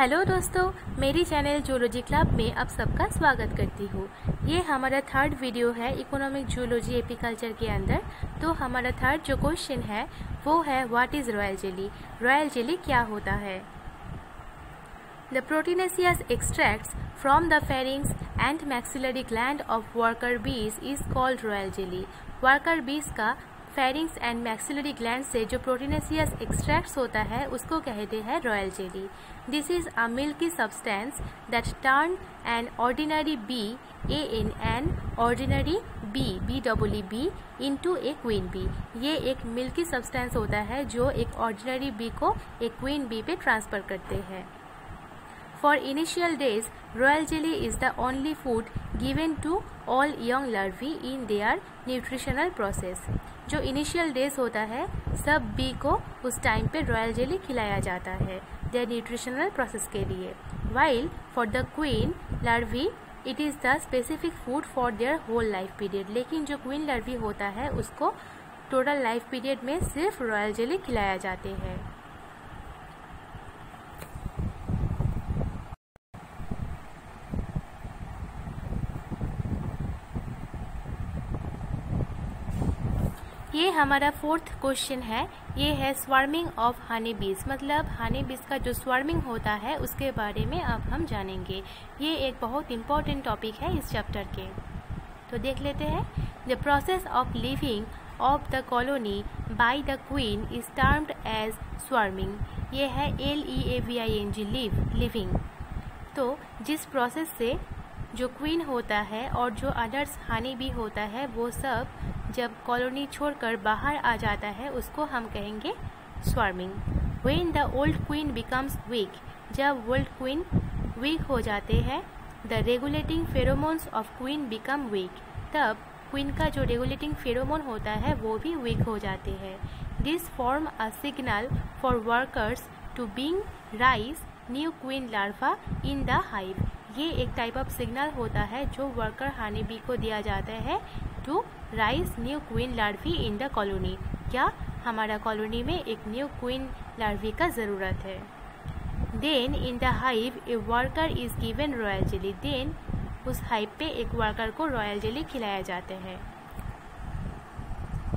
Hello दोस्तों, मेरी channel zoology club में आप सबका स्वागत करती हूँ। ये हमारा थर्ड वीडियो है इकोनॉमिक जूलॉजी एपीकल्चर के अंदर। तो हमारा थर्ड जो क्वेश्चन है वो है what is royal jelly. Royal jelly क्या होता है? The proteinaceous extracts from the pharynx and maxillary gland of worker bees is called royal jelly. Worker bees का pharynx and maxillary gland से जो proteinaceous extracts होता है उसको कहते हैं royal jelly. This is a milky substance that turn an ordinary bee, an ordinary bee, B-E-E-B, into a queen bee. ये एक milky substance होता है जो एक ordinary bee को एक queen bee पे transfer करते हैं. For initial days, royal jelly is the only food given to all young larvae in their nutritional process. जो initial days होता है सब bee को उस टाइम पे royal jelly खिलाया जाता है their nutritional process के लिए. While for the queen larvae, it is the specific food for their whole life period. लेकिन जो queen larvae होता है उसको total life period में सिर्फ royal jelly खिलाया जाते हैं. ये हमारा फोर्थ क्वेश्चन है। ये है स्वार्मिंग ऑफ हनी बीज, मतलब हनी बीज का जो स्वार्मिंग होता है उसके बारे में अब हम जानेंगे। ये एक बहुत इम्पॉर्टेंट टॉपिक है इस चैप्टर के, तो देख लेते हैं। The process of leaving of the colony by the queen is termed as swarming. ये है LEAVING, लिविंग। तो जिस प्रोसेस से जो क्वीन होता है और जो अदर्स हनी बी होता है वो सब जब कॉलोनी छोड़कर बाहर आ जाता है उसको हम कहेंगे swarming. When the old queen becomes week, जब ओल्ड क्वीन वीक हो जाते हैं, the regulating pheromones of queen become weak, तब क्वीन का जो रेगुलेटिंग फेरोमोन होता है वो भी वीक हो जाते हैं. This form a signal for workers to bring raise new queen larva in the hive. ये एक टाइप ऑफ सिग्नल होता है जो वर्कर हनी बी को दिया जाता है to raise new queen larvae in the colony. क्या हमारा कॉलोनी में एक न्यू क्वीन लार्वी का ज़रूरत है. Then in the hive a worker is given royal jelly. Then उस हाइव पे एक वर्कर को रॉयल जेली खिलाया जाता है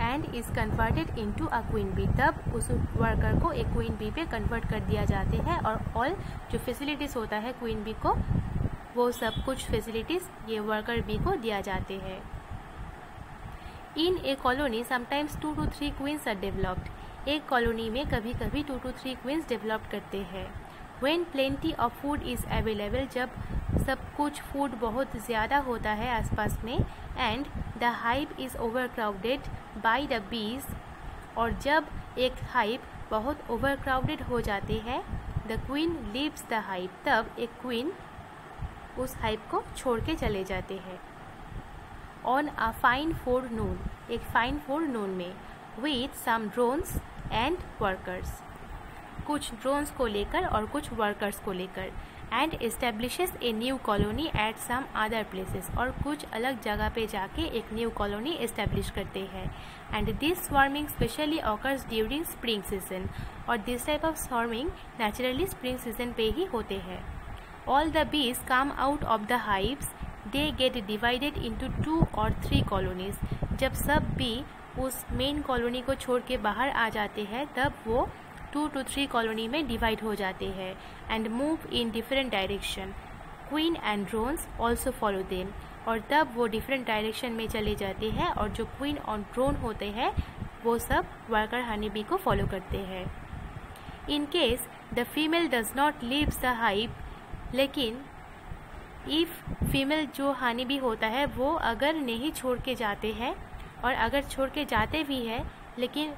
and is converted into a queen bee. तब उस वर्कर को एक क्वीन बी पे कन्वर्ट कर दिया जाते हैं और ऑल जो फैसिलिटीज़ होता है क्वीन बी को वो सब कुछ फैसिलिटीज़ ये वर्कर बी को दिया जाते हैं. In a colony sometimes 2 to 3 queens are developed. एक कॉलोनी में कभी कभी 2 to 3 क्वींस डेवलप करते हैं. When plenty of food is available, जब सब कुछ फूड बहुत ज़्यादा होता है आसपास में, and the hive is over crowded by the bees, और जब एक हाइव बहुत ओवर क्राउडेड हो जाते हैं, the queen leaves the hive, तब एक क्वीन उस हाइव को छोड़ के चले जाते हैं. ऑन अ फाइन फोरनून, एक फाइन फोरनून में, with some drones and workers, कुछ ड्रोन्स को लेकर और कुछ वर्कर्स को लेकर, and establishes a new colony at some other places, और कुछ अलग जगह पे जाके एक न्यू कॉलोनी एस्टेब्लिश करते हैं. And this swarming specially occurs during spring season, और this type of swarming naturally spring season पे ही होते हैं. All the bees come out of the hives. They get divided into 2 or 3 colonies. जब सब B उस मेन कॉलोनी को छोड़ के बाहर आ जाते हैं तब वो 2 to 3 कॉलोनी में डिवाइड हो जाते हैं and move in different direction. Queen and drones also follow them. और तब वो डिफरेंट डायरेक्शन में चले जाते हैं और जो क्वीन और ड्रोन होते हैं वो सब वर्कर हनी बी को फॉलो करते हैं. In case the female does not leave the hive, लेकिन इफ़ फीमेल जो हनी बी होता है वो अगर नहीं छोड़ के जाते हैं, और अगर छोड़ के जाते भी हैं लेकिन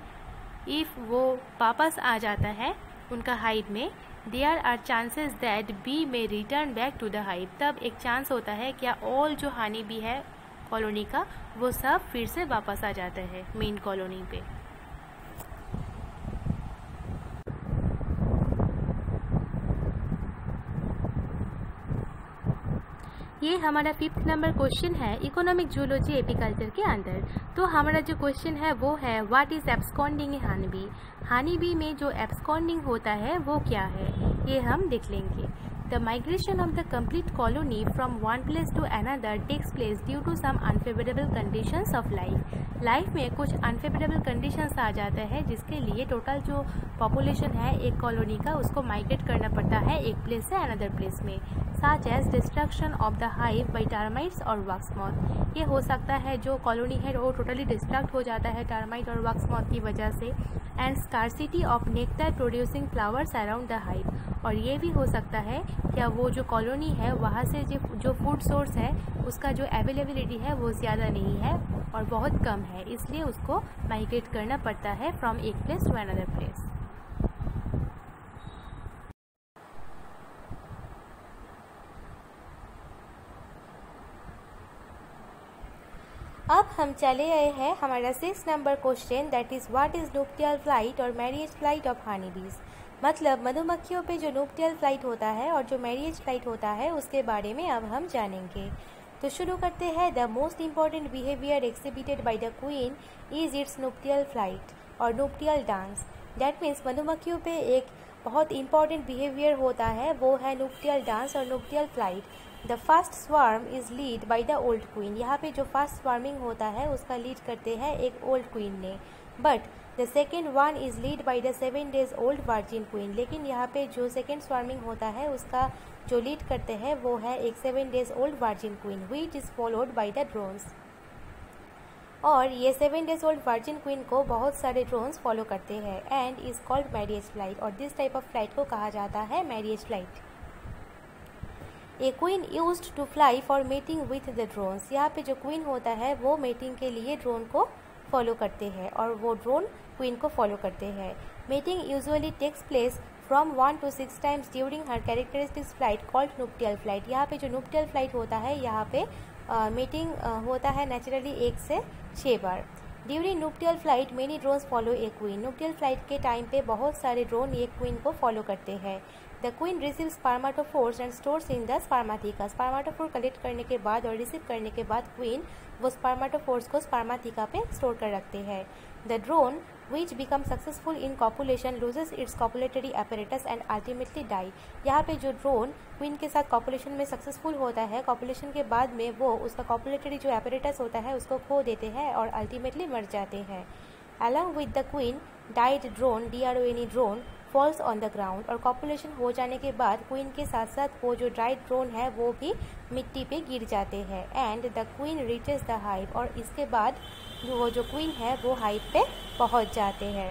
इफ़ वो वापस आ जाता है उनका हाइव में, there are chances that bee may return back to the hive. तब एक चांस होता है क्या ऑल जो हनी बी है कॉलोनी का वो सब फिर से वापस आ जाता है मेन कॉलोनी पे. ये हमारा 5th नंबर क्वेश्चन है इकोनॉमिक जूलॉजी एपीकल्चर के अंदर। तो हमारा जो क्वेश्चन है वो है what is absconding in honey bee. Honey bee में जो एब्सकॉन्डिंग होता है वो क्या है, ये हम देख लेंगे। The migration of the complete colony from one place to another takes place due to some unfavorable conditions of life. Life में कुछ अनफेवरेबल कंडीशंस आ जाता है जिसके लिए टोटल जो पॉपुलेशन है एक कॉलोनी का उसको माइग्रेट करना पड़ता है एक प्लेस से अनदर प्लेस में, such as destruction of the hive by termites और वक्समॉथ। ये हो सकता है जो कॉलोनी है वो टोटली डिस्ट्रक्ट हो जाता है टर्माइट और वक्समॉथ की वजह से, and scarcity of nectar producing flowers around the hive. और ये भी हो सकता है क्या वो जो कॉलोनी है वहाँ से जो फूड सोर्स है उसका जो अवेलेबिलिटी है वो ज़्यादा नहीं है और बहुत कम है, इसलिए उसको माइग्रेट करना पड़ता है फ्रॉम एक प्लेस टू अनदर प्लेस। अब हम चले आए हैं हमारा 6 number question, that is what is nuptial flight और marriage flight of honey bees. मतलब मधुमक्खियों पे जो न्यूप्टियल फ्लाइट होता है और जो मैरिज फ्लाइट होता है उसके बारे में अब हम जानेंगे। तो शुरू करते हैं। The most important behaviour exhibited by the queen is its nuptial flight और न्यूप्टियल डांस। दैट मीन्स मधुमक्खियों पे एक बहुत इंपॉर्टेंट बिहेवियर होता है वो है न्यूप्टियल डांस और nuptial flight. The first swarm is lead by the old queen. यहाँ पे जो फर्स्ट स्वार्मिंग होता है उसका लीड करते हैं एक ओल्ड क्वीन ने, but the second one is lead by the 7 days old virgin queen. लेकिन यहाँ पे जो सेकेंड स्वार्मिंग होता है उसका जो लीड करते हैं वो है एक 7 days old virgin queen which is followed by the drones. और ये 7 days ओल्ड वर्जिन क्वीन को बहुत सारे ड्रोन्स फॉलो करते हैं and is called marriage flight. और दिस टाइप ऑफ फ्लाइट को कहा जाता है marriage flight. A queen used to fly for mating with the drones. यहाँ पे जो क्वीन होता है वो मेटिंग के लिए ड्रोन को फॉलो करते हैं और वो ड्रोन क्वीन को फॉलो करते हैं। Mating usually takes place from 1 to 6 times during her characteristics flight called nuptial flight. यहाँ पे जो न्यूप्टियल फ्लाइट होता है यहाँ पे मेटिंग होता है नेचुरली 1 से 6 बार। During nuptial flight many drones follow a queen. Nuptial flight के टाइम पे बहुत सारे ड्रोन एक क्वीन को फॉलो करते हैं। The queen receive spermatophores and stores in the spermatheca. Spermatophore collect करने के बाद और रिसीव करने के बाद क्वीन वो स्पर्माटोफोर्स को स्पर्माथिका पे स्टोर कर रखते हैं। The drone which becomes successful in copulation loses its copulatory apparatus and ultimately die। यहाँ पे जो ड्रोन क्वीन के साथ कॉपुलेशन में सक्सेसफुल होता है, कॉपुलेशन के बाद में वो उसका कॉपुलेटरी जो apparatus होता है उसको खो देते हैं और अल्टीमेटली मर जाते हैं। Along with the queen, died drone DRONE drone falls on the ground. और कॉपुलेशन हो जाने के बाद क्वीन के साथ साथ वो जो ड्राइड ड्रोन है वो भी मिट्टी पे गिर जाते हैं। And the queen reaches the hive. और इसके बाद वो जो क्वीन है वो हाइव पे पहुंच जाते हैं।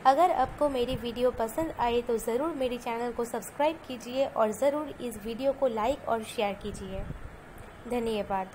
अगर आपको मेरी वीडियो पसंद आए तो ज़रूर मेरी चैनल को सब्सक्राइब कीजिए और ज़रूर इस वीडियो को लाइक और शेयर कीजिए। धन्यवाद।